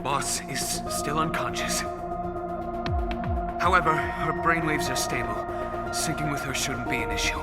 Boss is still unconscious. However, her brainwaves are stable. Syncing with her shouldn't be an issue.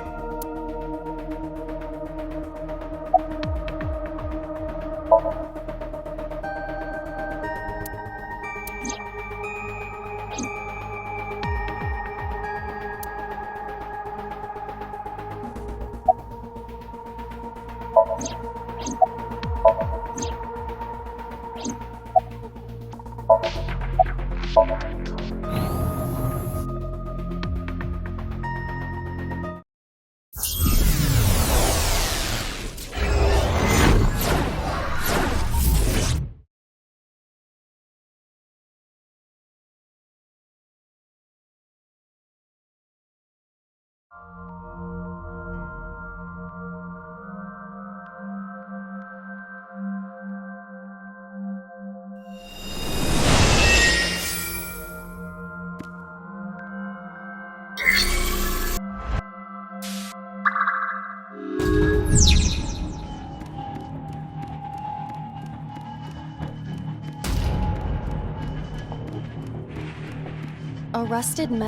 Arrested me-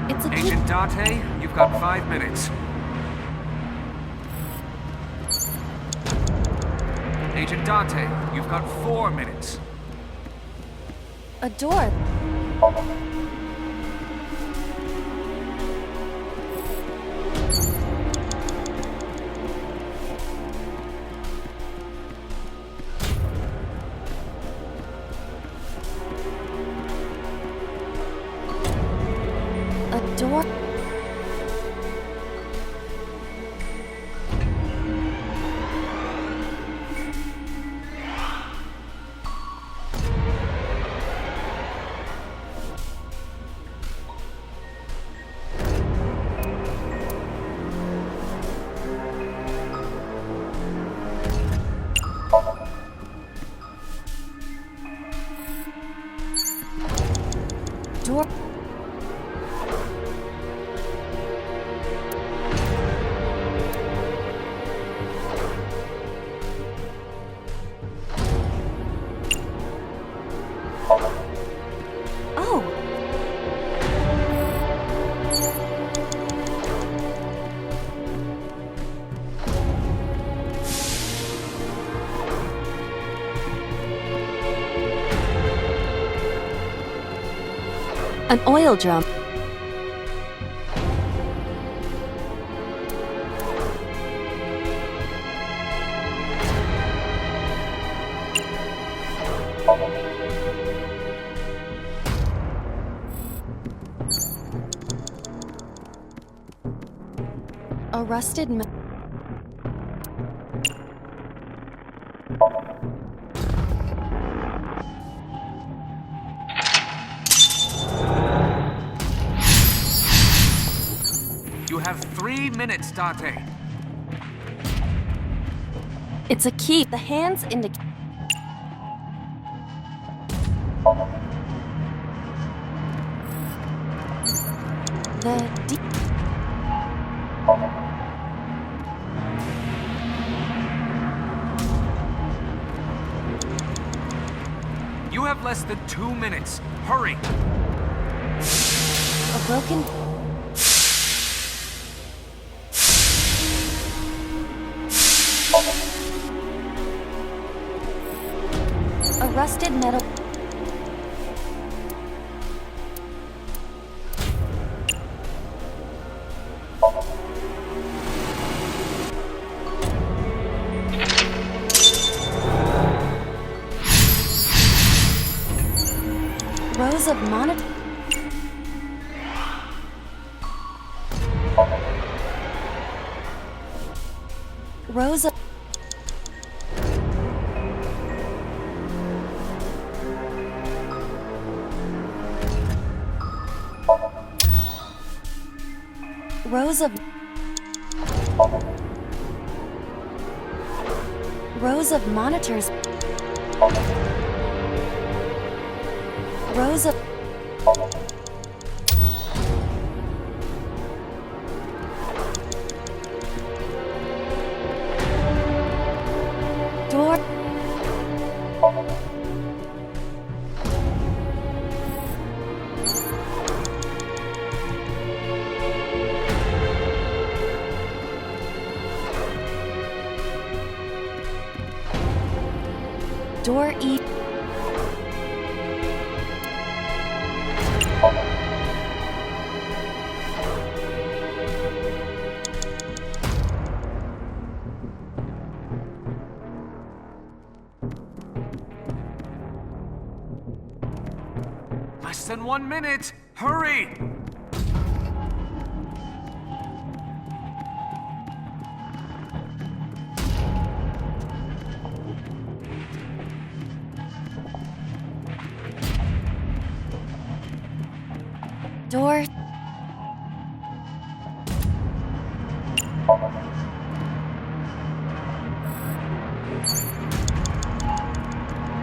It's a Agent Date, you've got 5 minutes. Agent Date, you've got 4 minutes. a door. A door. Door. Oh. An oil drum. Arrested me- You have 3 minutes, Date. It's a key. The hands indicate. The D. You have less than 2 minutes. Hurry! A broken. A rusted metal. Rows of monitor. Rows of. Rows of. Rows of monitors. Rows of... Door... Door E... Less than 1 minute! Hurry! Door...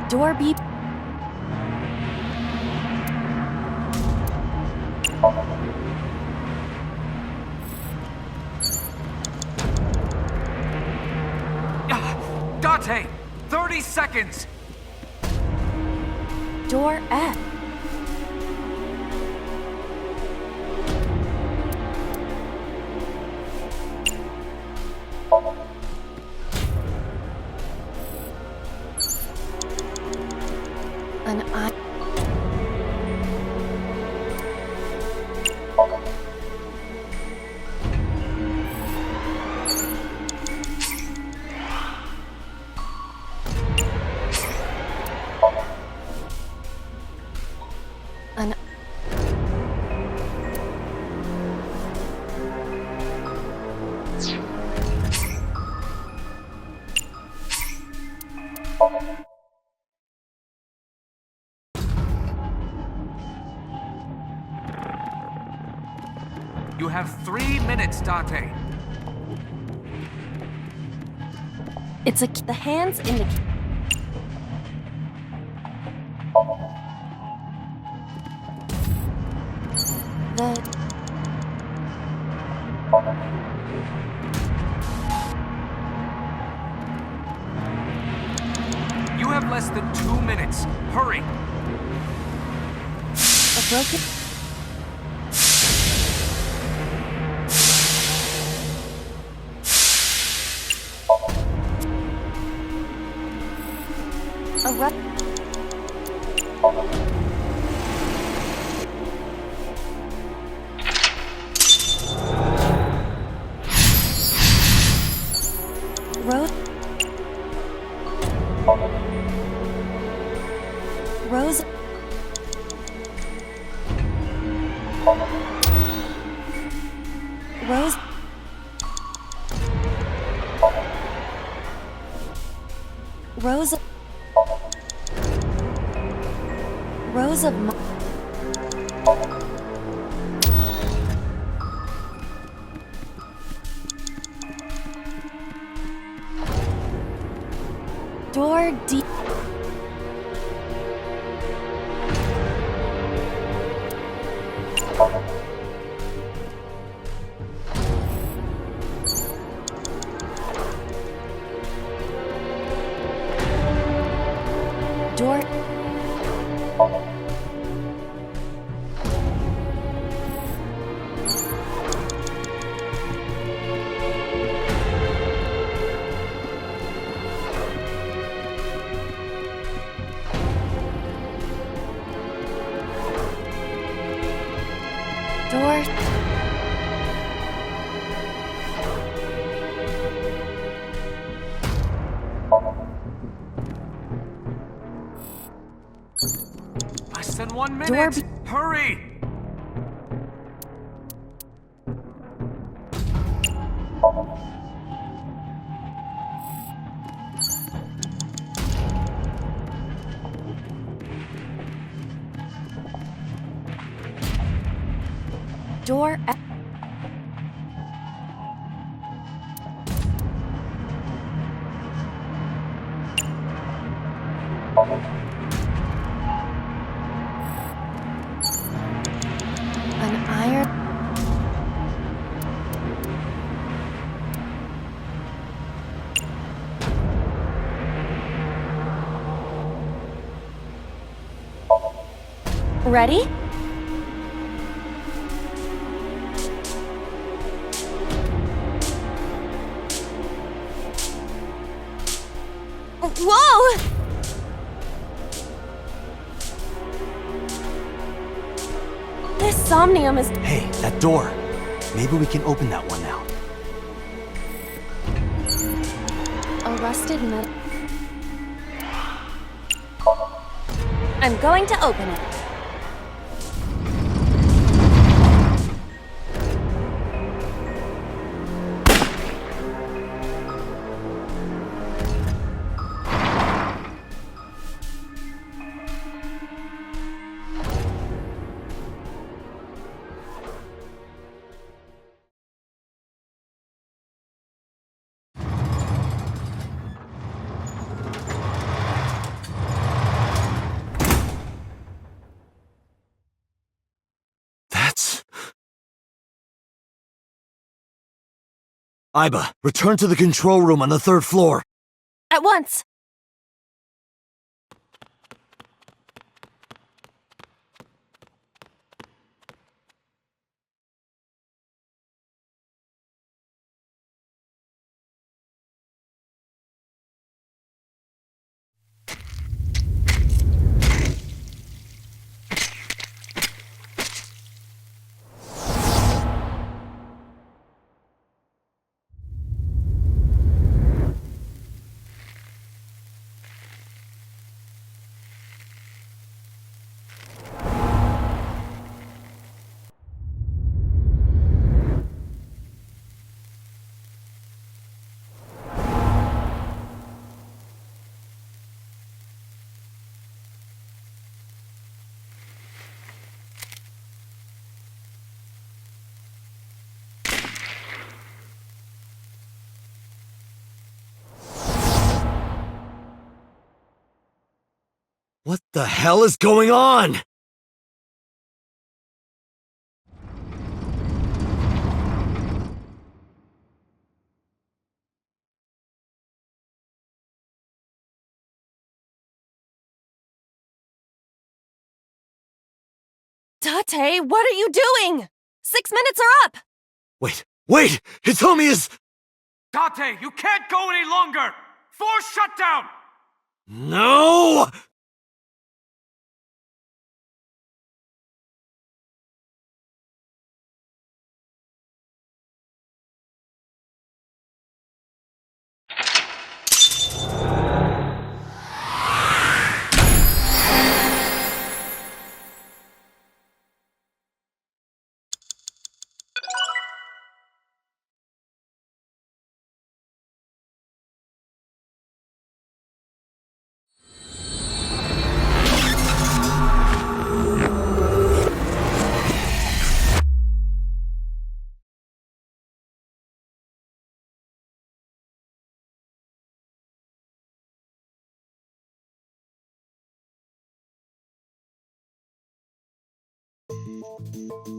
Door B... Date! 30 seconds! Door F... An I... An... You have 3 minutes, Date. It's a... The hands in the... The... You have less than 2 minutes. Hurry! A broken... A ru... Rose... Rose... Rose... Rose... Rows of... Door D... Door... Door... Less than 1 minute! Door B... Hurry! Door F... An iron. Ready? Whoa! This Somnium is... Hey, that door. Maybe we can open that one now. a rusted metal... I'm going to open it. Iba, return to the control room on the 3rd floor. At once! What the hell is going on? Tate, what are you doing? 6 minutes are up! Wait! Hitomi is... Tate, you can't go any longer! Force shutdown! No!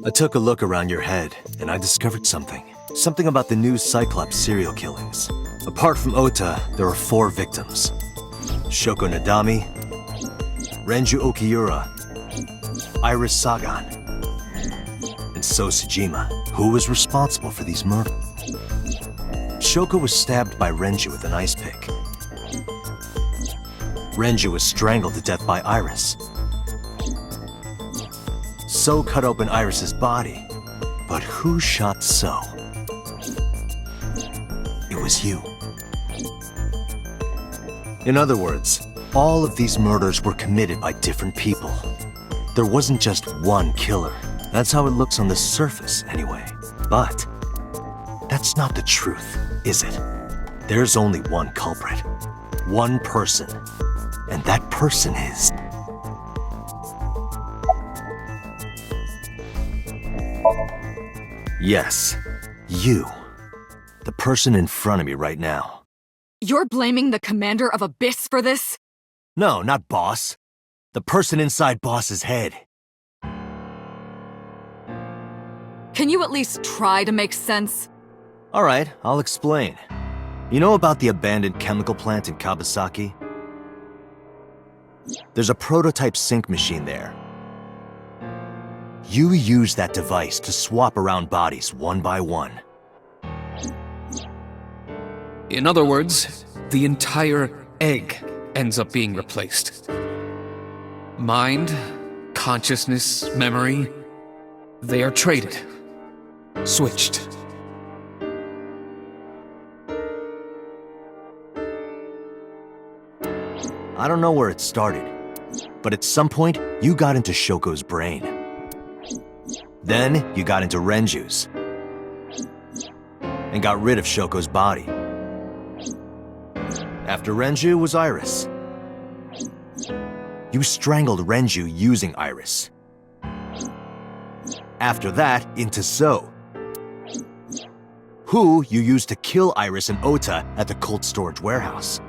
I took a look around your head, and I discovered something. Something about the new Cyclops serial killings. Apart from Ota, there are 4 victims. Shoko Nadami, Renju Okiura, Iris Sagan, and So Tsujima. Who was responsible for these murders? Shoko was stabbed by Renju with an ice pick. Renju was strangled to death by Iris. So cut open Iris's body. But who shot So? It was you. In other words, all of these murders were committed by different people. There wasn't just one killer. That's how it looks on the surface, anyway. But that's not the truth, is it? There's only one culprit. One person. And that person is... Yes, you. The person in front of me right now. You're blaming the commander of Abyss for this? No, not Boss. The person inside Boss's head. Can you at least try to make sense? Alright, I'll explain. You know about the abandoned chemical plant in Kawasaki? There's a prototype sync machine there. You use that device to swap around bodies one by one. In other words, the entire egg ends up being replaced. Mind, consciousness, memory, they are traded. Switched. I don't know where it started, but at some point, you got into Shoko's brain. Then, you got into Renju's. And got rid of Shoko's body. After Renju was Iris. You strangled Renju using Iris. After that, into So. Who you used to kill Iris and Ota at the cold storage warehouse.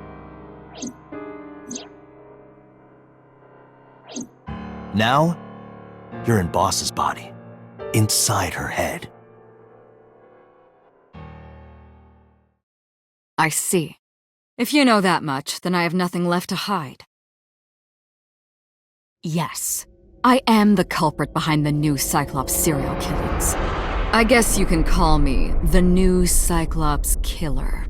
Now, you're in Boss's body, inside her head. I see. If you know that much, then I have nothing left to hide. Yes, I am the culprit behind the new Cyclops serial killings. I guess you can call me the new Cyclops killer.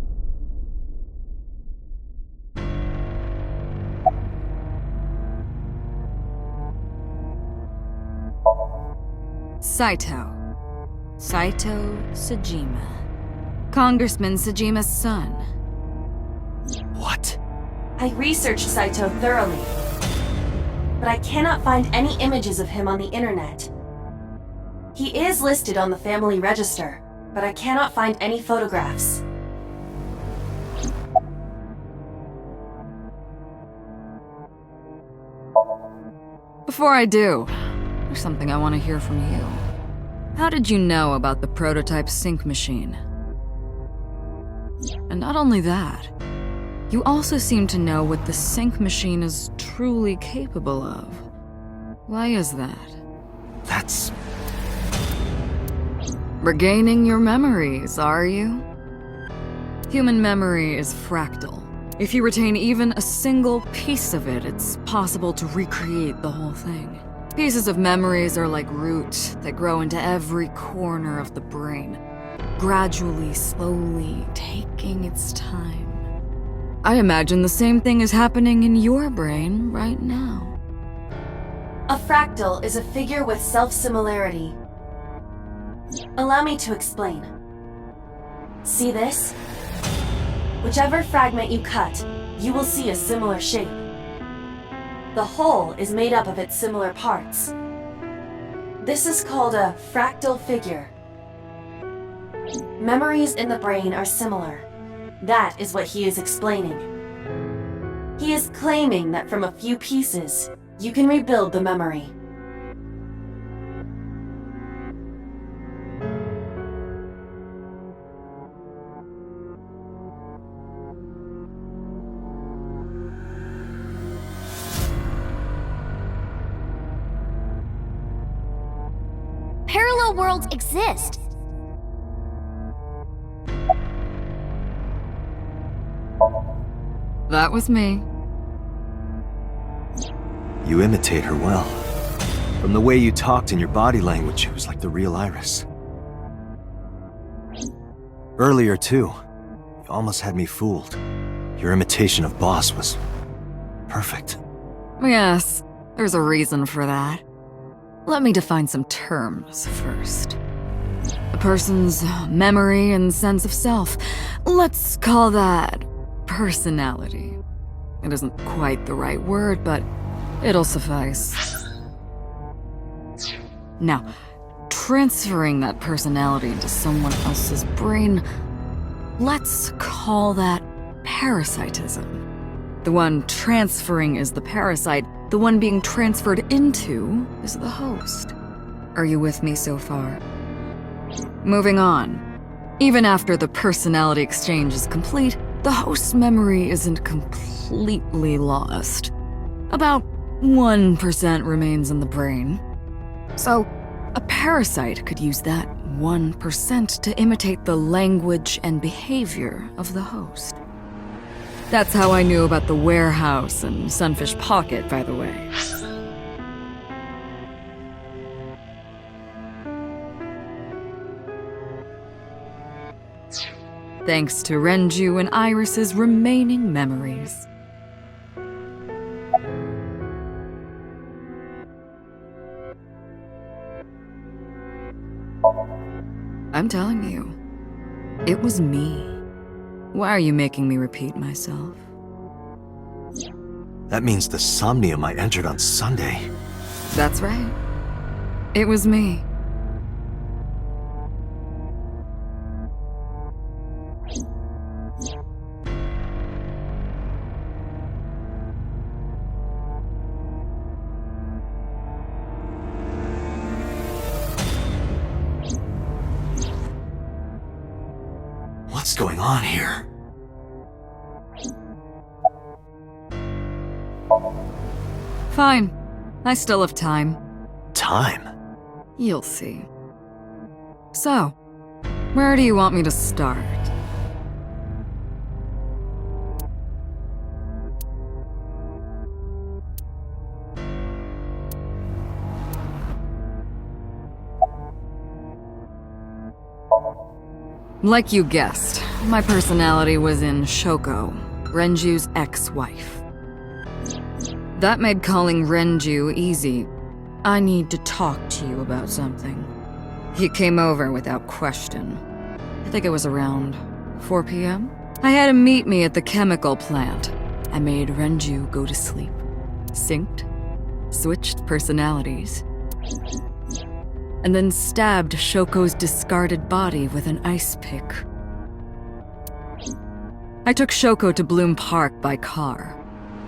Saito Sajima. Congressman Sajima's son. What? I researched Saito thoroughly, but I cannot find any images of him on the internet. He is listed on the family register, but I cannot find any photographs. Before I do, there's something I want to hear from you. How did you know about the prototype sync machine? And not only that, you also seem to know what the sync machine is truly capable of. Why is that? That's... Regaining your memories, are you? Human memory is fractal. If you retain even a single piece of it, it's possible to recreate the whole thing. Pieces of memories are like roots that grow into every corner of the brain, gradually, slowly, taking its time. I imagine the same thing is happening in your brain right now. A fractal is a figure with self-similarity. Allow me to explain. See this? Whichever fragment you cut, you will see a similar shape. The whole is made up of its similar parts. This is called a fractal figure. Memories in the brain are similar. That is what he is explaining. He is claiming that from a few pieces, you can rebuild the memory. Parallel worlds exist. That was me. You imitate her well. From the way you talked and your body language, it was like the real Iris. Earlier, too, you almost had me fooled. Your imitation of Boss was perfect. Yes, there's a reason for that. Let me define some terms first. A person's memory and sense of self. Let's call that personality. It isn't quite the right word, but it'll suffice. Now, transferring that personality into someone else's brain, let's call that parasitism. The one transferring is the parasite, the one being transferred into is the host. Are you with me so far? Moving on. Even after the personality exchange is complete, the host's memory isn't completely lost. About 1% remains in the brain. So, a parasite could use that 1% to imitate the language and behavior of the host. That's how I knew about the warehouse and Sunfish Pocket, by the way. Thanks to Renju and Iris's remaining memories. I'm telling you, it was me. Why are you making me repeat myself? That means the Somnium I entered on Sunday. That's right. It was me. What's going on here? Fine. I still have time. Time? You'll see. So, where do you want me to start? Like you guessed, my personality was in Shoko, Renju's ex-wife. That made calling Renju easy. I need to talk to you about something. He came over without question. I think it was around 4 p.m. I had him meet me at the chemical plant. I made Renju go to sleep. Synced, switched personalities, and then stabbed Shoko's discarded body with an ice pick. I took Shoko to Bloom Park by car,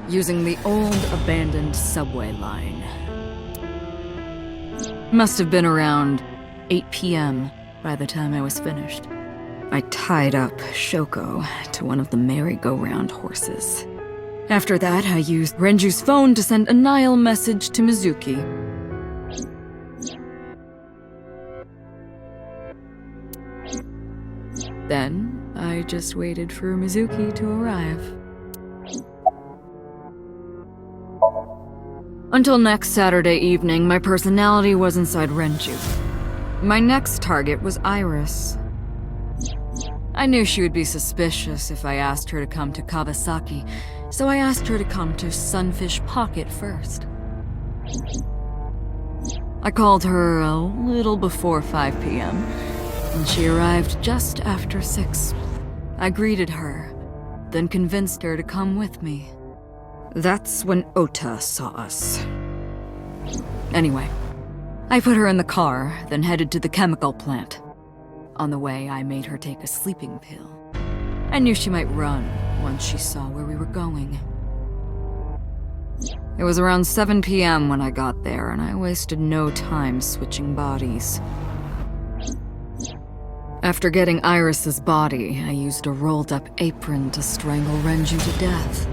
using the old abandoned subway line. Must have been around 8 p.m. by the time I was finished. I tied up Shoko to one of the merry-go-round horses. After that, I used Renju's phone to send a Nile message to Mizuki. Then, I just waited for Mizuki to arrive. Until next Saturday evening, my personality was inside Renju. My next target was Iris. I knew she would be suspicious if I asked her to come to Kawasaki, so I asked her to come to Sunfish Pocket first. I called her a little before 5 p.m., and she arrived just after 6. I greeted her, then convinced her to come with me. That's when Ota saw us. Anyway, I put her in the car, then headed to the chemical plant. On the way, I made her take a sleeping pill. I knew she might run once she saw where we were going. It was around 7 p.m. when I got there, and I wasted no time switching bodies. After getting Iris's body, I used a rolled-up apron to strangle Renju to death.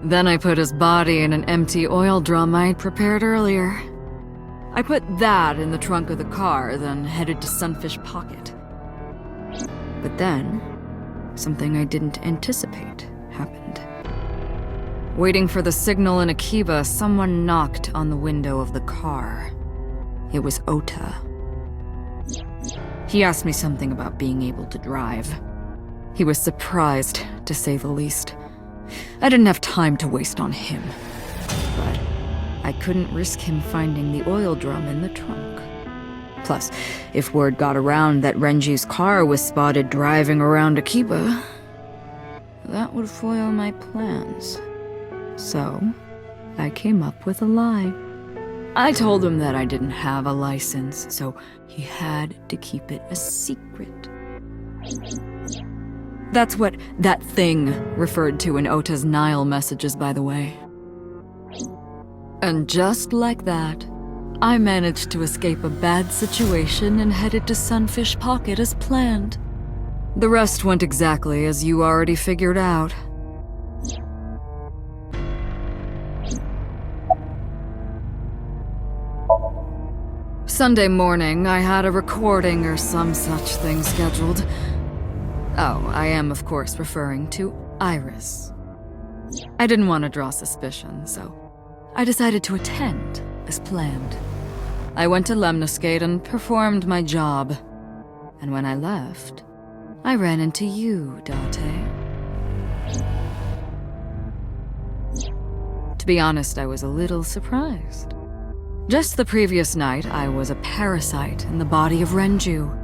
Then I put his body in an empty oil drum I'd prepared earlier. I put that in the trunk of the car, then headed to Sunfish Pocket. But then, something I didn't anticipate happened. Waiting for the signal in Akiba, someone knocked on the window of the car. It was Ota. He asked me something about being able to drive. He was surprised, to say the least. I didn't have time to waste on him, but I couldn't risk him finding the oil drum in the trunk. Plus, if word got around that Renju's car was spotted driving around Akiba, that would foil my plans. So, I came up with a lie. I told him that I didn't have a license, so he had to keep it a secret. That's what that thing referred to in Ota's Nile messages, by the way. And just like that, I managed to escape a bad situation and headed to Sunfish Pocket as planned. The rest went exactly as you already figured out. Sunday morning, I had a recording or some such thing scheduled. Oh, I am, of course, referring to Iris. I didn't want to draw suspicion, so I decided to attend as planned. I went to Lemniscate and performed my job. And when I left, I ran into you, Date. To be honest, I was a little surprised. Just the previous night, I was a parasite in the body of Renju.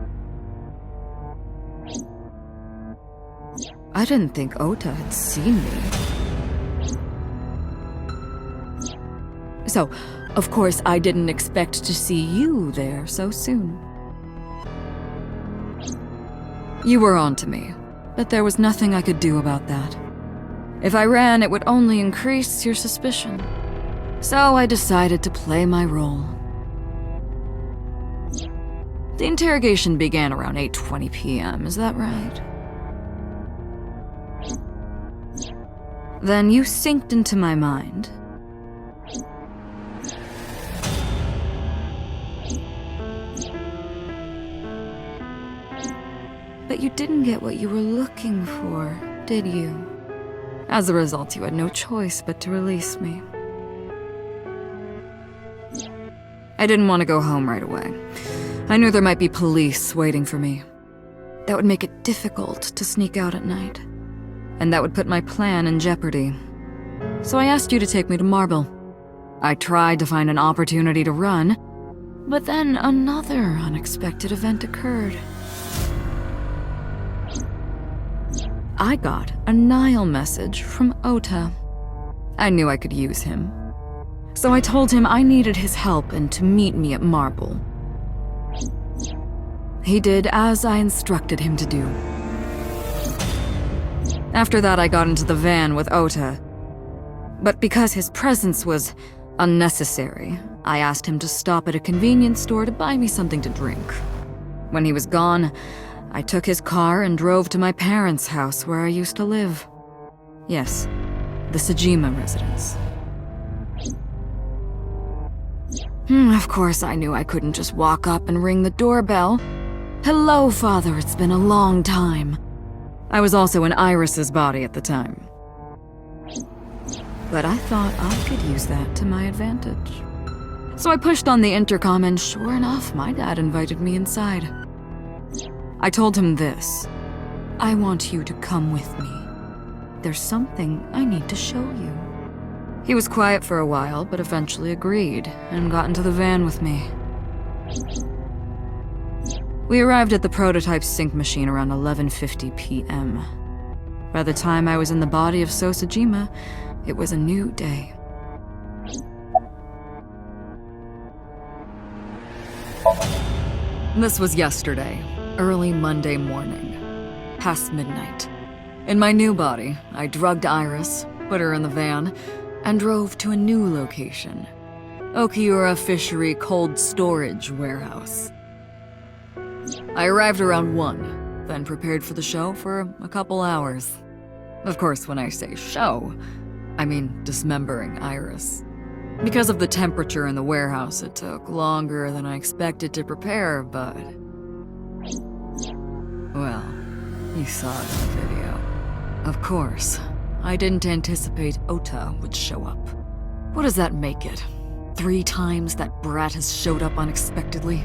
I didn't think Ota had seen me. So, of course, I didn't expect to see you there so soon. You were on to me, but there was nothing I could do about that. If I ran, it would only increase your suspicion. So I decided to play my role. The interrogation began around 8:20 p.m., is that right? Then you synced into my mind. But you didn't get what you were looking for, did you? As a result, you had no choice but to release me. I didn't want to go home right away. I knew there might be police waiting for me. That would make it difficult to sneak out at night. And that would put my plan in jeopardy. So I asked you to take me to Marble. I tried to find an opportunity to run, but then another unexpected event occurred. I got a Nile message from Ota. I knew I could use him. So I told him I needed his help and to meet me at Marble. He did as I instructed him to do. After that, I got into the van with Ota. But because his presence was unnecessary, I asked him to stop at a convenience store to buy me something to drink. When he was gone, I took his car and drove to my parents' house where I used to live. Yes, the Sejima residence. Of course, I knew I couldn't just walk up and ring the doorbell. Hello, Father, it's been a long time. I was also in Iris's body at the time. But I thought I could use that to my advantage. So I pushed on the intercom and sure enough, my dad invited me inside. I told him this. I want you to come with me. There's something I need to show you. He was quiet for a while, but eventually agreed and got into the van with me. We arrived at the prototype sync machine around 11:50 p.m. By the time I was in the body of Sosejima, it was a new day. This was yesterday, early Monday morning, past midnight. In my new body, I drugged Iris, put her in the van, and drove to a new location, Okiura Fishery Cold Storage Warehouse. I arrived around 1, then prepared for the show for a couple hours. Of course, when I say show, I mean dismembering Iris. Because of the temperature in the warehouse, it took longer than I expected to prepare, but... well, you saw it in the video. Of course, I didn't anticipate Ota would show up. What does that make it? 3 times that brat has showed up unexpectedly?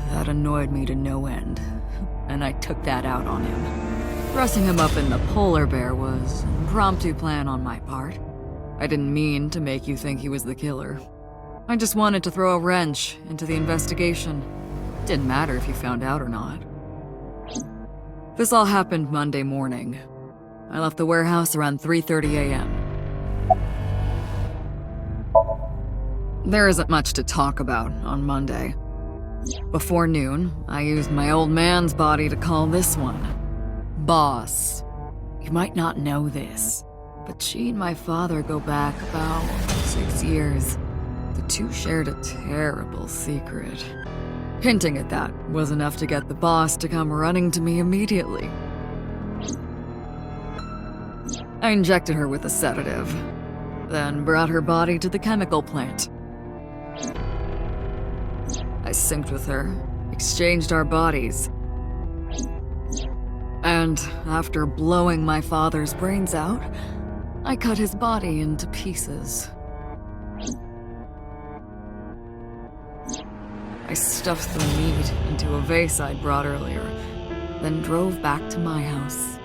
That annoyed me to no end, and I took that out on him. Dressing him up in the polar bear was an impromptu plan on my part. I didn't mean to make you think he was the killer. I just wanted to throw a wrench into the investigation. Didn't matter if you found out or not. This all happened Monday morning. I left the warehouse around 3:30 a.m. There isn't much to talk about on Monday. Before noon, I used my old man's body to call this one Boss. You might not know this, but she and my father go back about 6 years. The two shared a terrible secret. Hinting at that was enough to get the boss to come running to me immediately. I injected her with a sedative, then brought her body to the chemical plant. synced with her, exchanged our bodies. And after blowing my father's brains out, I cut his body into pieces. I stuffed the meat into a vase I'd brought earlier, then drove back to my house.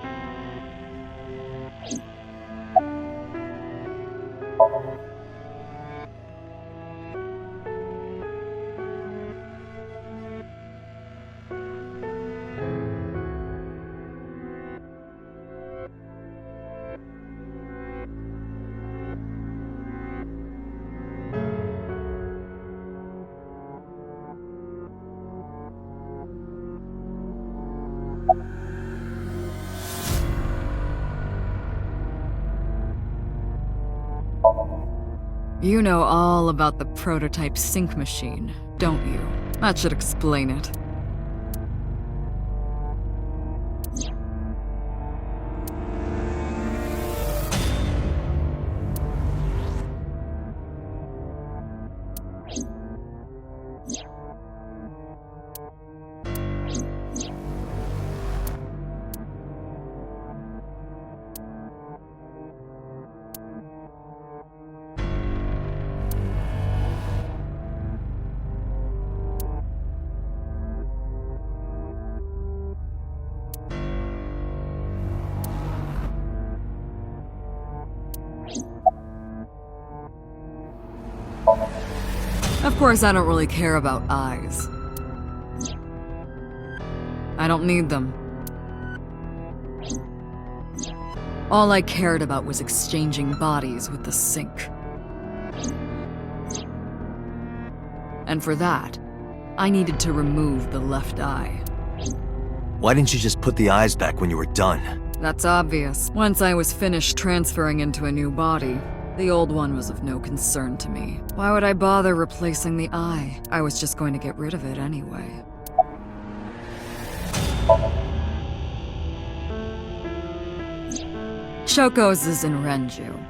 You know all about the prototype sync machine, don't you? That should explain it. Of course, I don't really care about eyes. I don't need them. All I cared about was exchanging bodies with the sync. And for that, I needed to remove the left eye. Why didn't you just put the eyes back when you were done? That's obvious. Once I was finished transferring into a new body, the old one was of no concern to me. Why would I bother replacing the eye? I was just going to get rid of it anyway. Shoko's is in Renju.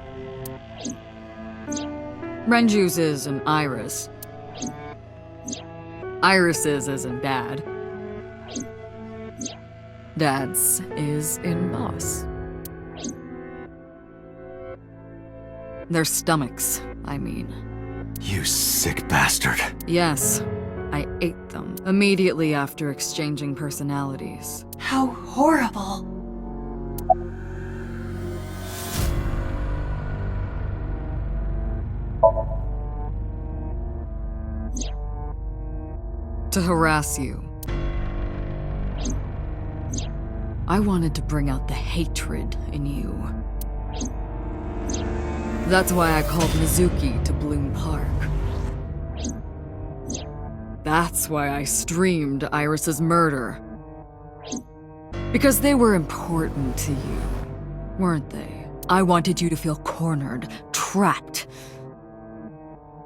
Renju's is in Iris. Iris's is in Dad. Dad's is in Boss. Their stomachs, I mean. You sick bastard. Yes, I ate them immediately after exchanging personalities. How horrible. To harass you. I wanted to bring out the hatred in you. That's why I called Mizuki to Bloom Park. That's why I streamed Iris's murder. Because they were important to you, weren't they? I wanted you to feel cornered, trapped.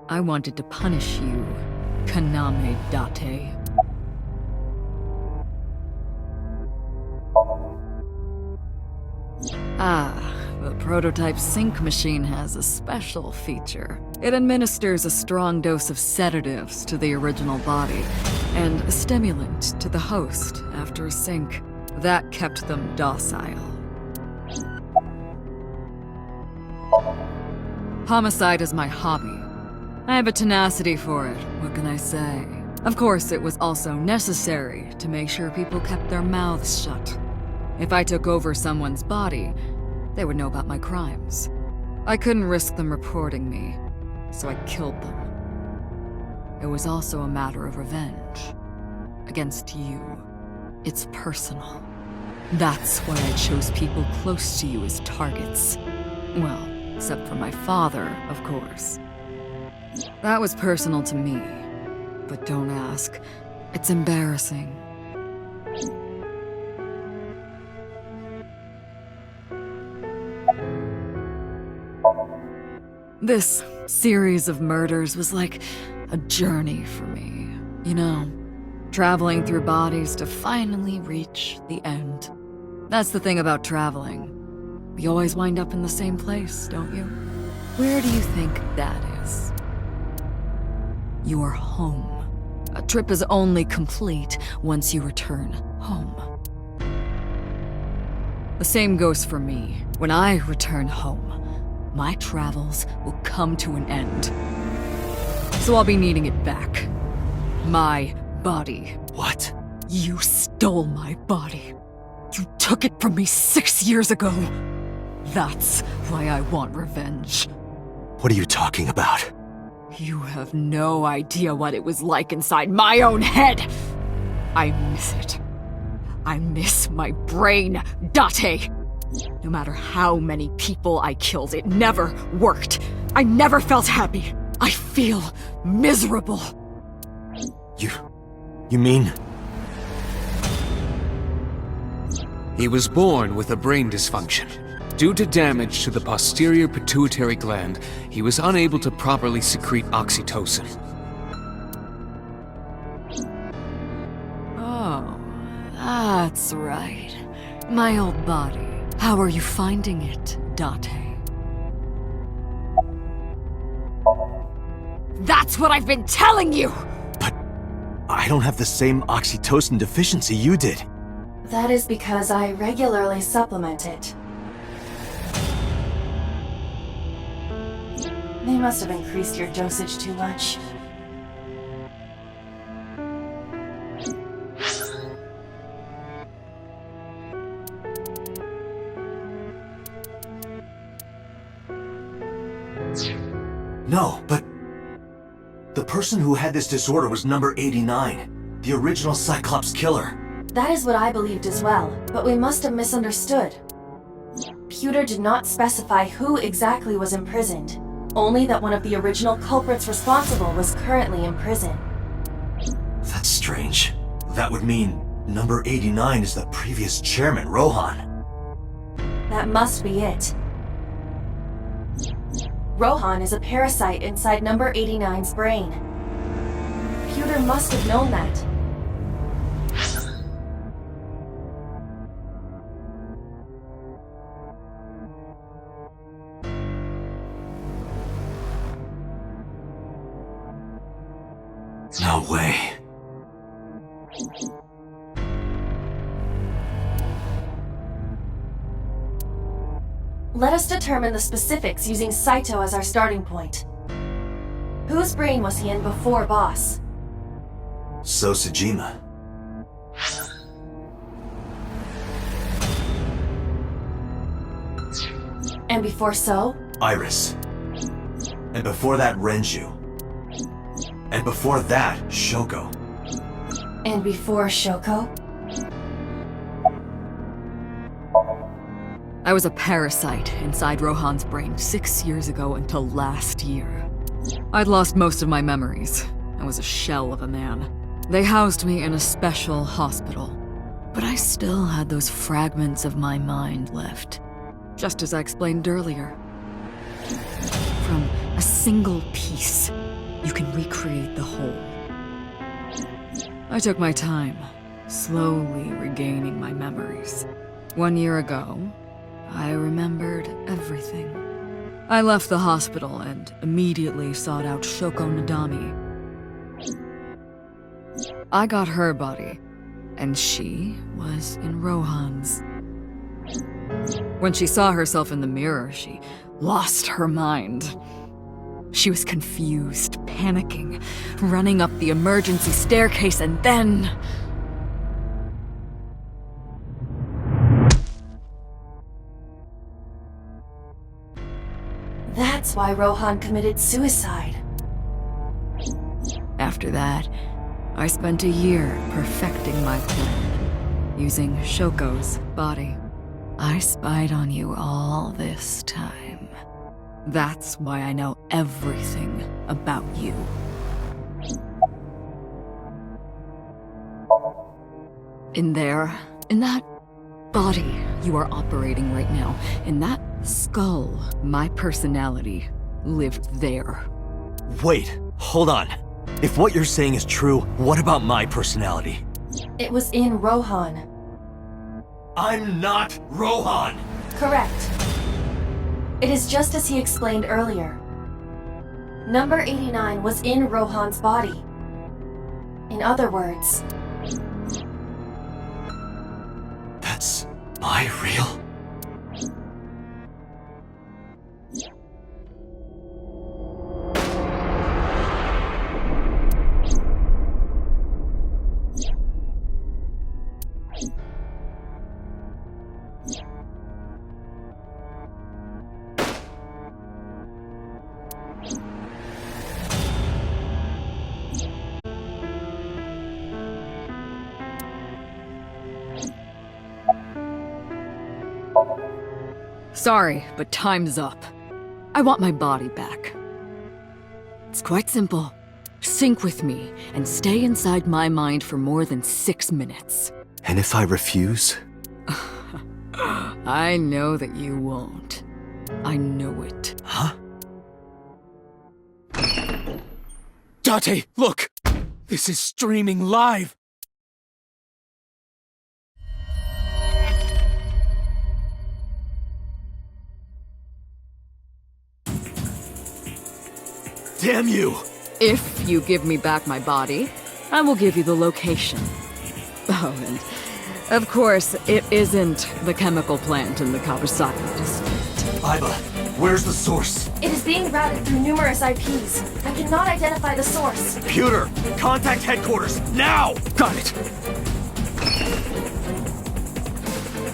I wanted to punish you, Kaname Date. The prototype sync machine has a special feature. It administers a strong dose of sedatives to the original body, and a stimulant to the host after a sync. That kept them docile. Homicide is my hobby. I have a tenacity for it, what can I say? Of course, it was also necessary to make sure people kept their mouths shut. If I took over someone's body, they would know about my crimes. I couldn't risk them reporting me, so I killed them. It was also a matter of revenge. Against you. It's personal. That's why I chose people close to you as targets. Well, except for my father, of course. That was personal to me. But don't ask. It's embarrassing. This series of murders was like a journey for me, you know, traveling through bodies to finally reach the end. That's the thing about traveling. We always wind up in the same place, don't you? Where do you think that is? Your home. A trip is only complete once you return home. The same goes for me. When I return home, my travels will come to an end. So I'll be needing it back. My body. What? You stole my body. You took it from me 6 years ago. That's why I want revenge. What are you talking about? You have no idea what it was like inside my own head. I miss it. I miss my brain, Date. No matter how many people I killed, it never worked. I never felt happy. I feel miserable. You mean? He was born with a brain dysfunction. Due to damage to the posterior pituitary gland, he was unable to properly secrete oxytocin. Oh, that's right. My old body. How are you finding it, Date? That's what I've been telling you! But I don't have the same oxytocin deficiency you did. That is because I regularly supplement it. They must have increased your dosage too much. No, but the person who had this disorder was number 89, the original Cyclops killer. That is what I believed as well, but we must have misunderstood. Pewter did not specify who exactly was imprisoned, only that one of the original culprits responsible was currently in prison. That's strange. That would mean number 89 is the previous chairman, Rohan. That must be it. Rohan is a parasite inside number 89's brain. Pewter must have known that. No way. Let us determine the specifics using Saito as our starting point. Whose brain was he in before Boss? Sosajima. And before So? Iris. And before that, Renju. And before that, Shoko. And before Shoko? I was a parasite inside Rohan's brain 6 years ago until last year. I'd lost most of my memories. I was a shell of a man. They housed me in a special hospital. But I still had those fragments of my mind left. Just as I explained earlier. From a single piece, you can recreate the whole. I took my time, slowly regaining my memories. 1 year ago, I remembered everything. I left the hospital and immediately sought out Shoko Nadami. I got her body, and she was in Rohan's. When she saw herself in the mirror, she lost her mind. She was confused, panicking, running up the emergency staircase, and then... That's why Rohan committed suicide. After that, I spent a year perfecting my plan, using Shoko's body. I spied on you all this time. That's why I know everything about you. In that body you are operating right now, in that skull, my personality lived there. Wait, hold on. If what you're saying is true, what about my personality? It was in Rohan. I'm not Rohan! Correct. It is just as he explained earlier. Number 89 was in Rohan's body. In other words, That's my real? Sorry, but time's up. I want my body back. It's quite simple. Sync with me and stay inside my mind for more than 6 minutes. And if I refuse? I know that you won't. I know it. Huh? Date, look! This is streaming live! Damn you! If you give me back my body, I will give you the location. Oh, and of course, it isn't the chemical plant in the Kawasaki district. Aiba, where's the source? it is being routed through numerous IPs. I cannot identify the source. Computer, contact headquarters, now! Got it!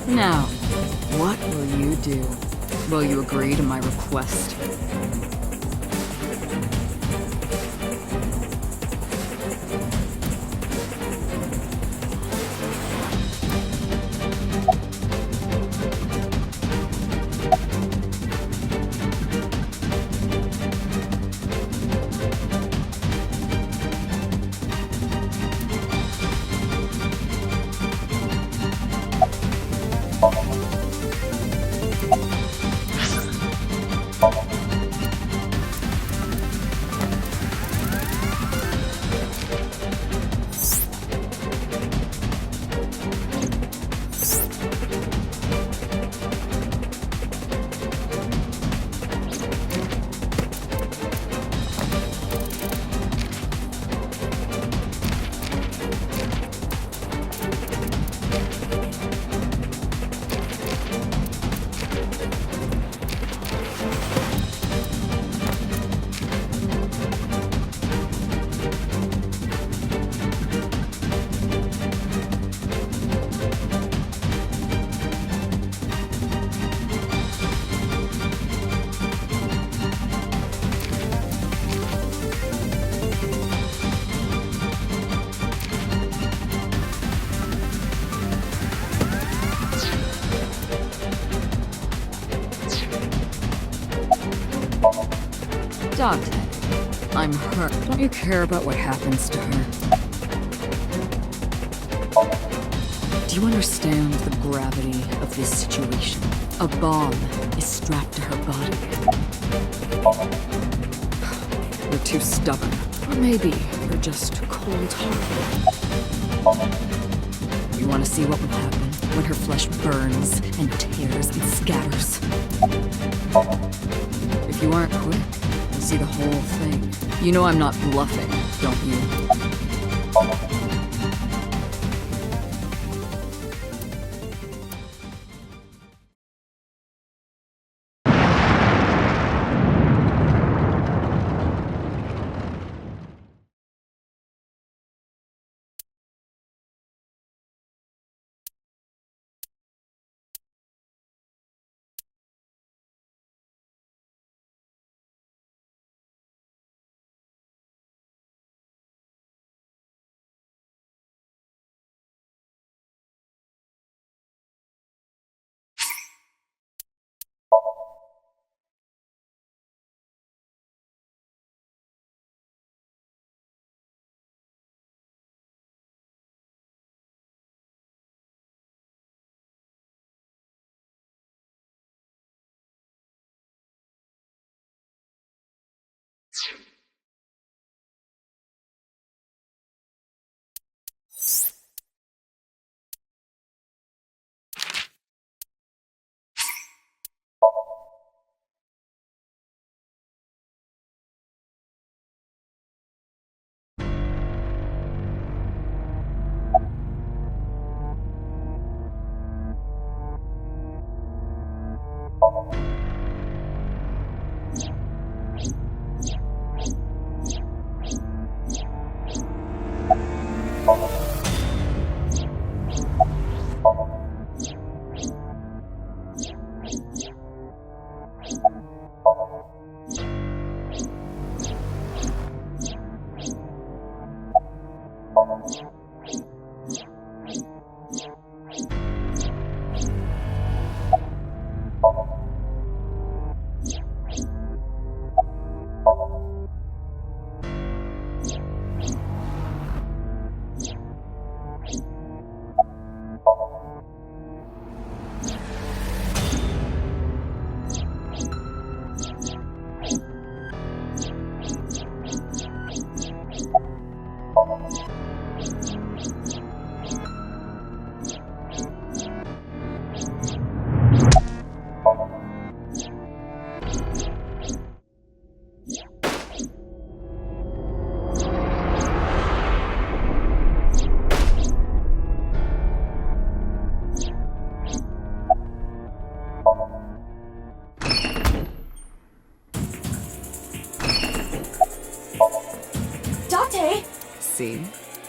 Now, what will you do? Will you agree to my request? Dante, I'm hurt. Don't you care about what happens to her? Do you understand the gravity of this situation? A bomb is strapped to her body. You're too stubborn. Or maybe you're just cold-hearted. You want to see what will happen when her flesh burns and tears and scatters? If you aren't quick, you'll see the whole thing. You know I'm not bluffing, don't you?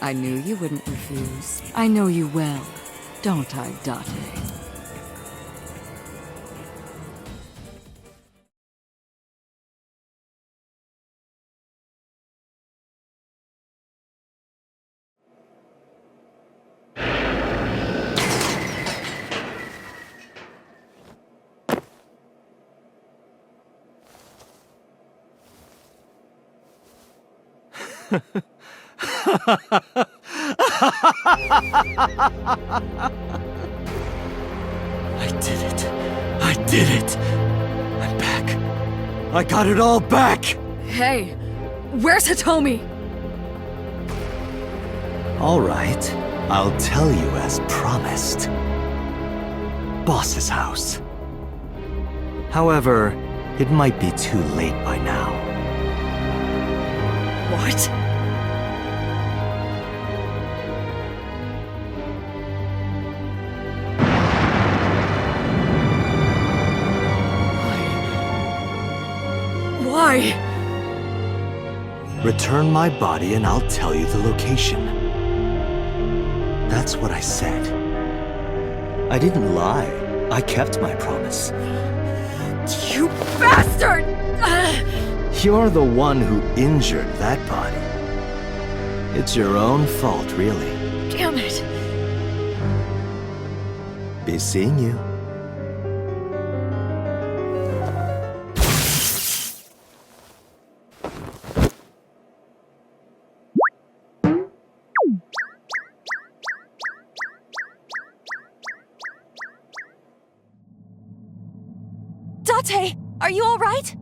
I knew you wouldn't refuse. I know you well, don't I, Date? I did it. I did it. I'm back. I got it all back! Hey, where's Hitomi? All right. I'll tell you as promised. Boss's house. However, it might be too late by now. What? Why? Return my body and I'll tell you the location. That's what I said. I didn't lie. I kept my promise. You bastard! You're the one who injured that body. It's your own fault, really. Damn it! Be seeing you. Date, are you all right?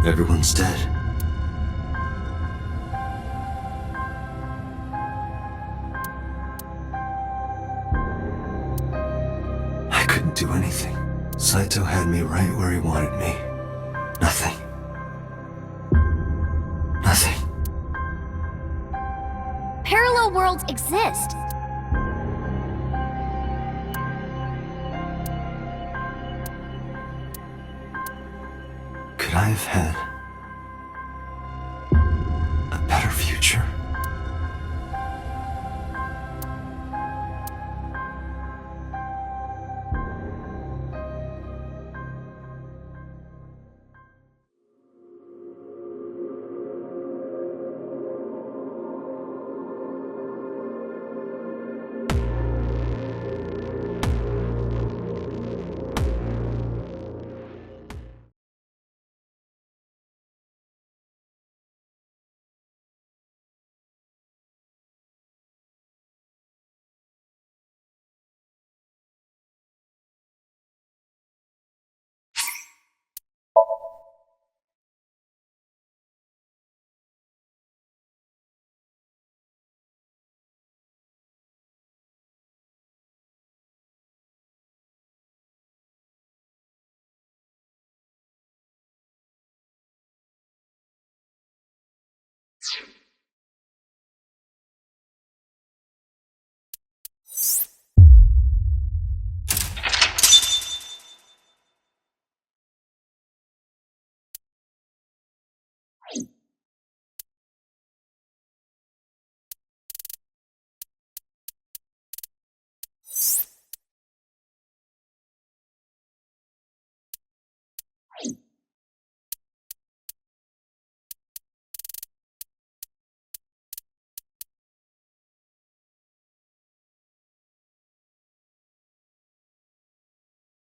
Everyone's dead. I couldn't do anything. Saito had me right where he wanted me. Nothing. Nothing. Parallel worlds exist. Could I have had